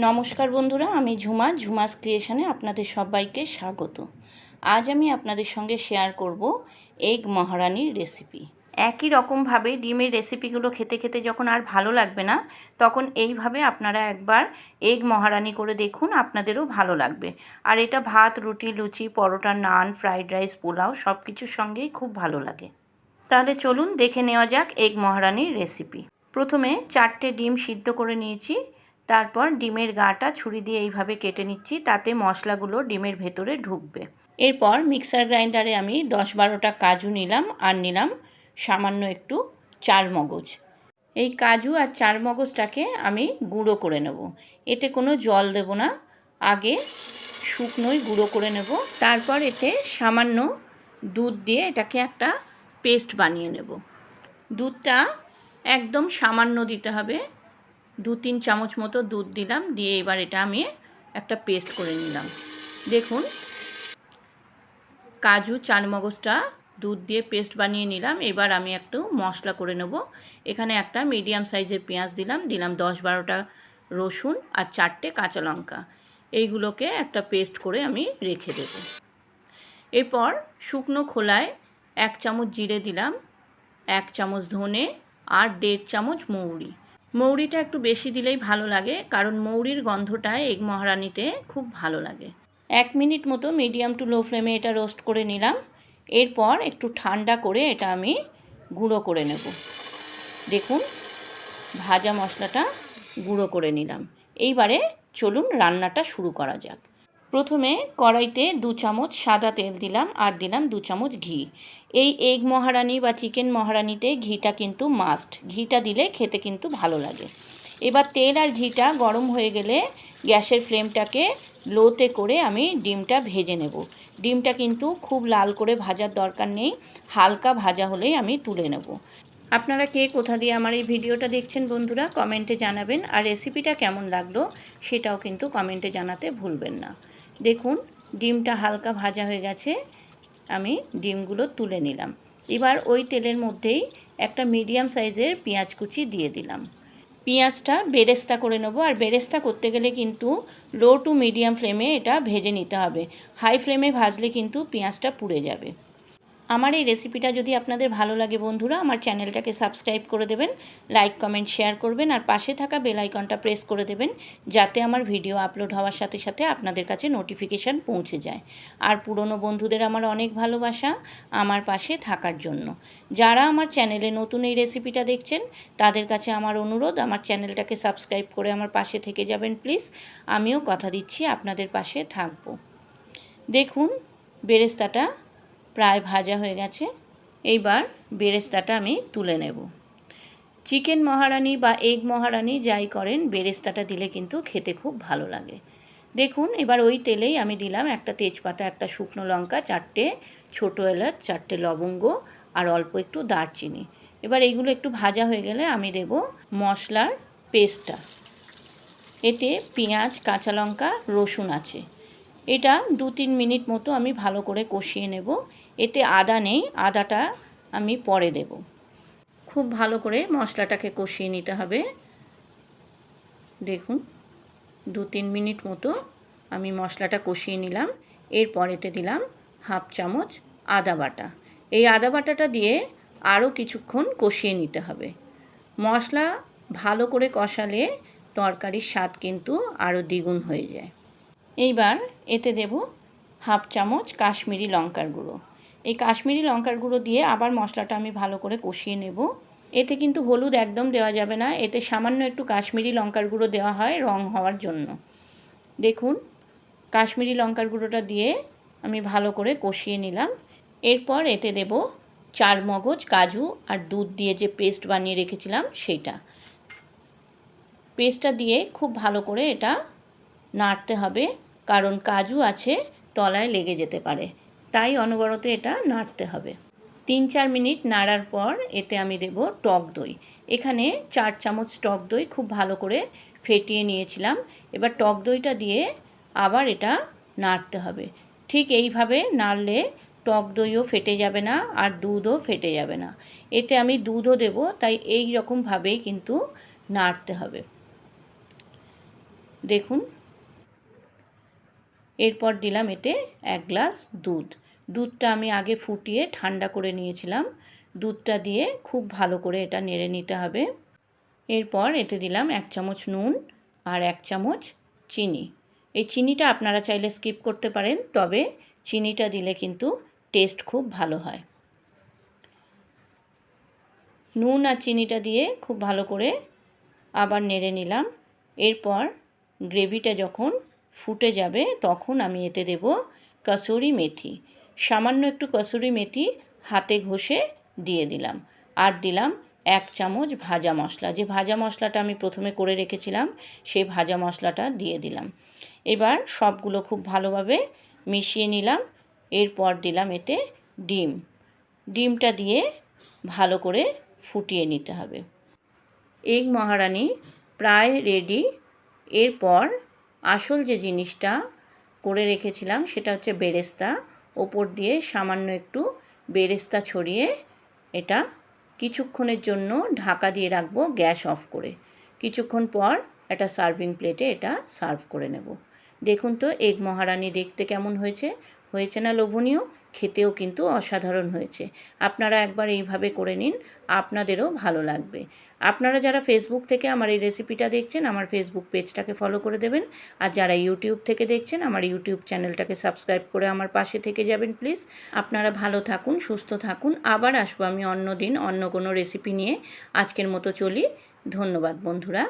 নমস্কার বন্ধুরা, আমি ঝুমাস ক্রিয়েশনে আপনাদের সবাইকে স্বাগত। আজ আমি আপনাদের সঙ্গে শেয়ার করব এগ মহারানির রেসিপি। একই রকমভাবে ডিমের রেসিপিগুলো খেতে খেতে যখন আর ভালো লাগবে না, তখন এইভাবে আপনারা একবার এগ মহারানি করে দেখুন, আপনাদেরও ভালো লাগবে। আর এটা ভাত, রুটি, লুচি, পরোটা, নান, ফ্রাইড রাইস, পোলাও সব কিছুর সঙ্গেই খুব ভালো লাগে। তাহলে চলুন দেখে নেওয়া যাক এগ মহারানির রেসিপি। প্রথমে 4টে ডিম সিদ্ধ করে নিয়েছি। তারপর ডিমের গাটা ছুরি দিয়ে এইভাবে কেটে নিচ্ছি, তাতে মশলাগুলো ডিমের ভেতরে ঢুকবে। এরপর মিক্সার গ্রাইন্ডারে আমি 10-12টা কাজু নিলাম আর নিলাম সামান্য একটু চারমগজ। এই কাজু আর চারমগজটাকে আমি গুঁড়ো করে নেব। এতে কোনো জল দেব না, আগে শুকনোই গুঁড়ো করে নেব। তারপর এতে সামান্য দুধ দিয়ে এটাকে একটা পেস্ট বানিয়ে নেব। দুধটা একদম সামান্য দিতে হবে, 2-3 চামচ মতো দুধ দিলাম, দিয়ে এবার এটা আমি একটা পেস্ট করে নিলাম। দেখুন, কাজু চারমগজটা দুধ দিয়ে পেস্ট বানিয়ে নিলাম। এবার আমি একটু মশলা করে নেব। এখানে একটা মিডিয়াম সাইজের পেঁয়াজ দিলাম 10-12টা রসুন আর 4টে কাঁচা লঙ্কা। এইগুলোকে একটা পেস্ট করে আমি রেখে দেব। এরপর শুকনো খোলায় 1 চামচ জিরে দিলাম, 1 চামচ ধনে আর 1.5 চামচ মৌরি। মৌরিটা একটু বেশি দিলেই ভালো লাগে, কারণ মৌরির গন্ধটা এগ মহারানিতে খুব ভালো লাগে। 1 মিনিট মতো মিডিয়াম টু লো ফ্লেমে এটা রোস্ট করে নিলাম। এরপর একটু ঠান্ডা করে এটা আমি গুঁড়ো করে নেব। দেখুন, ভাজা মশলাটা গুঁড়ো করে নিলাম। এইবারে চলুন রান্নাটা শুরু করা যাক। প্রথমে কড়াইতে 2 চামচ সাদা তেল দিলাম আর দিলাম 2 চামচ ঘি। এই এগ মহারানি বা চিকেন মহারানিতে ঘিটা কিন্তু মাস্ট, ঘিটা দিলে খেতে কিন্তু ভালো লাগে। এবার তেল আর ঘিটা গরম হয়ে গেলে গ্যাসের ফ্লেমটাকে লোতে করে আমি ডিমটা ভেজে নেব। ডিমটা কিন্তু খুব লাল করে ভাজার দরকার নেই, হালকা ভাজা হলেই আমি তুলে নেব। আপনারা কে কোথা দিয়ে আমার এই ভিডিওটা দেখছেন বন্ধুরা, কমেন্টে জানাবেন। আর রেসিপিটা কেমন লাগলো সেটাও কিন্তু কমেন্টে জানাতে ভুলবেন না। দেখুন, ডিমটা হালকা ভাজা হয়ে গেছে, আমি ডিমগুলো তুলে নিলাম। এবার ওই তেলের মধ্যেই একটা মিডিয়াম সাইজের পেঁয়াজ কুচি দিয়ে দিলাম। পেঁয়াজটা বেরেস্তা করে নেবো, আর বেরেস্তা করতে গেলে কিন্তু লো টু মিডিয়াম ফ্লেমে এটা ভেজে নিতে হবে। হাই ফ্লেমে ভাজলে কিন্তু পেঁয়াজটা পুড়ে যাবে। আমার এই রেসিপিটা যদি আপনাদের ভালো লাগে বন্ধুরা, আমার চ্যানেলটাকে সাবস্ক্রাইব করে দেবেন, লাইক কমেন্ট শেয়ার করবেন, আর পাশে থাকা বেল আইকনটা প্রেস করে দেবেন, যাতে আমার ভিডিও আপলোড হওয়ার সাথে সাথে আপনাদের কাছে নোটিফিকেশান পৌঁছে যায়। আর পুরনো বন্ধুদের আমার অনেক ভালোবাসা আমার পাশে থাকার জন্য। যারা আমার চ্যানেলে নতুন এই রেসিপিটা দেখছেন, তাদের কাছে আমার অনুরোধ, আমার চ্যানেলটাকে সাবস্ক্রাইব করে আমার পাশে থেকে যাবেন প্লিজ। আমিও কথা দিচ্ছি আপনাদের পাশে থাকব। দেখুন, বেরেস্তাটা প্রায় ভাজা হয়ে গেছে। এইবার বেরেস্তাটা আমি তুলে নেব। চিকেন মহারানি বা এগ মহারানি যাই করেন, বেরেস্তাটা দিলে কিন্তু খেতে খুব ভালো লাগে। দেখুন, এবার ওই তেলেই আমি দিলাম একটা তেজপাতা, একটা শুকনো লঙ্কা, 4টে ছোটো এলাচ, 4টে লবঙ্গ আর অল্প একটু দারচিনি। এবার এইগুলো একটু ভাজা হয়ে গেলে আমি দেব মশলার পেস্টটা। এতে পেঁয়াজ, কাঁচা লঙ্কা, রসুন আছে। এটা 2-3 মিনিট মতো আমি ভালো করে কষিয়ে নেব। এতে আদা নেই, আদাটা আমি পরে দেব। খুব ভালো করে মশলাটাকে কষিয়ে নিতে হবে। দেখুন, 2-3 মিনিট মতো আমি মশলাটা কষিয়ে নিলাম। এরপর এতে দিলাম 1/2 চামচ আদা বাটা। এই আদা বাটাটা দিয়ে আরও কিছুক্ষণ কষিয়ে নিতে হবে। মশলা ভালো করে কষালে তরকারির স্বাদ কিন্তু আরও দ্বিগুণ হয়ে যায়। এইবার এতে দেব 1/2 চামচ কাশ্মীরি লঙ্কার গুঁড়ো। এই কাশ্মীরি লঙ্কার গুঁড়ো দিয়ে আবার মশলাটা আমি ভালো করে কষিয়ে নেব। এতে কিন্তু হলুদ একদম দেওয়া যাবে না, এতে সামান্য একটু কাশ্মীরি লঙ্কার গুঁড়ো দেওয়া হয় রং হওয়ার জন্য। দেখুন, কাশ্মীরি লঙ্কার গুঁড়োটা দিয়ে আমি ভালো করে কষিয়ে নিলাম। এরপর এতে দেব চারমগজ, কাজু আর দুধ দিয়ে যে পেস্ট বানিয়ে রেখেছিলাম সেইটা। পেস্টটা দিয়ে খুব ভালো করে এটা নাড়তে হবে, কারণ কাজু আছে, তলায় লেগে যেতে পারে, তাই অনবরত এটা নাড়তে হবে। 3-4 মিনিট নাড়ার পর এতে আমি দেব টক দই। এখানে 4 চামচ টক দই খুব ভালো করে ফেটিয়ে নিয়েছিলাম। এবার টক দইটা দিয়ে আবার এটা নাড়তে হবে। ঠিক এইভাবে নাড়লে টক দইও ফেটে যাবে না আর দুধও ফেটে যাবে না। এতে আমি দুধও দেব, তাই এই রকমভাবেই কিন্তু নাড়তে হবে। দেখুন, এরপর দিলাম এতে 1 গ্লাস দুধ। দুধটা আমি আগে ফুটিয়ে ঠান্ডা করে নিয়েছিলাম। দুধটা দিয়ে খুব ভালো করে এটা নেড়ে নিতে হবে। এরপর এতে দিলাম 1 চামচ নুন আর 1 চামচ চিনি। এই চিনিটা আপনারা চাইলে স্কিপ করতে পারেন, তবে চিনিটা দিলে কিন্তু টেস্ট খুব ভালো হয়। নুন আর চিনিটা দিয়ে খুব ভালো করে আবার নেড়ে নিলাম। এরপর গ্রেভিটা যখন ফুটে যাবে তখন আমি এতে দেব কসুরি মেথি। সামান্য একটু কসুরি মেথি হাতে ঘষে দিয়ে দিলাম। আর দিলাম 1 চামচ ভাজা মশলা। যে ভাজা মশলাটা আমি প্রথমে করে রেখেছিলাম সেই ভাজা মশলাটা দিয়ে দিলাম। এবার সবগুলো খুব ভালোভাবে মিশিয়ে নিলাম। এরপর দিলাম এতে ডিম। ডিমটা দিয়ে ভালো করে ফুটিয়ে নিতে হবে। এগ মহারানি প্রায় রেডি। এরপর আসল যে জিনিসটা করে রেখেছিলাম সেটা হচ্ছে বেরেস্তা। ওপর দিয়ে সামান্য একটু বেরেস্তা ছড়িয়ে এটা কিছুক্ষণের জন্য ঢাকা দিয়ে রাখবো গ্যাস অফ করে। কিছুক্ষণ পর একটা সার্ভিং প্লেটে এটা সার্ভ করে নেব। দেখুন তো এগ মহারানি দেখতে কেমন হয়েছে, হয়েছে না লোভনীয়? খেতেও কিন্তু অসাধারণ হয়েছে। আপনারা একবার এইভাবে করে নিন, আপনাদেরও ভালো লাগবে। আপনারা যারা ফেসবুক থেকে আমার এই রেসিপিটা দেখছেন, আমার ফেসবুক পেজটাকে ফলো করে দেবেন। আর যারা ইউটিউব থেকে দেখছেন, আমার ইউটিউব চ্যানেলটাকে সাবস্ক্রাইব করে আমার পাশে থেকে যাবেন প্লিজ। আপনারা ভালো থাকুন, সুস্থ থাকুন। আবার আসবো আমি অন্য দিন অন্য কোনো রেসিপি নিয়ে। আজকের মতো চলি। ধন্যবাদ বন্ধুরা।